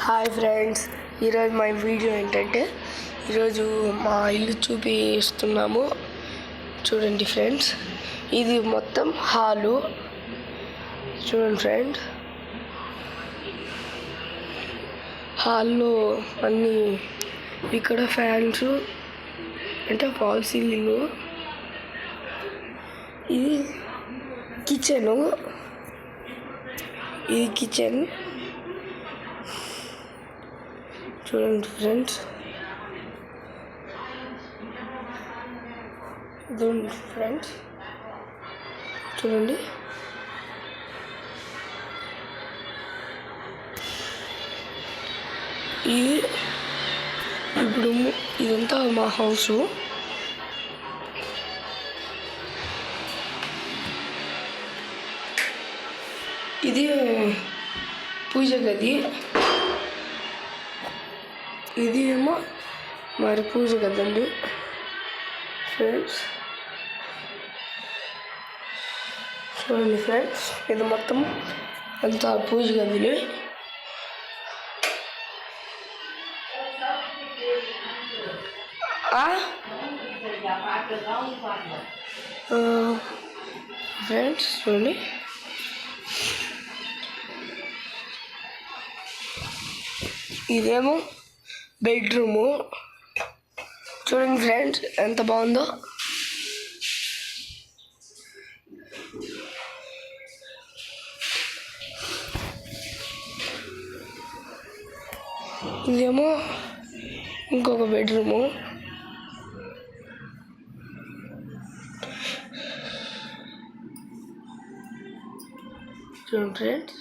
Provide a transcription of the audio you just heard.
Hi friends, ఈరోజు మా video ఏంటంటే ఈరోజు మా ఇల్లు చూపిస్తున్నాము. చూడండి ఫ్రెండ్స్, ఇది మొత్తం హాలు. చూడండి ఫ్రెండ్స్, హాల్లో అన్నీ ఇక్కడ ఫ్యాన్స్ అంటే ఫాల్ సీలింగ్. ఇది కిచెను, ఇది కిచెన్. చూడండి ఫ్రెండ్స్, చూడండి ఫ్రెండ్స్, చూడండి. ఇది ఇప్పుడు ఇదంతా మా హౌసు. ఇది పూజ గది. ఇది ఏమో మరి పూజ గదండి ఫ్రెండ్స్. చూడండి ఫ్రెండ్స్, ఇది మొత్తం అంతా పూజ గదిని. ఫ్రెండ్స్ చూడండి, ఇదేమో బెడ్రూము. చూడండి ఫ్రెండ్స్, ఎంత బాగుందో. ఇదేమో ఇంకొక బెడ్రూము. చూడండి ఫ్రెండ్స్,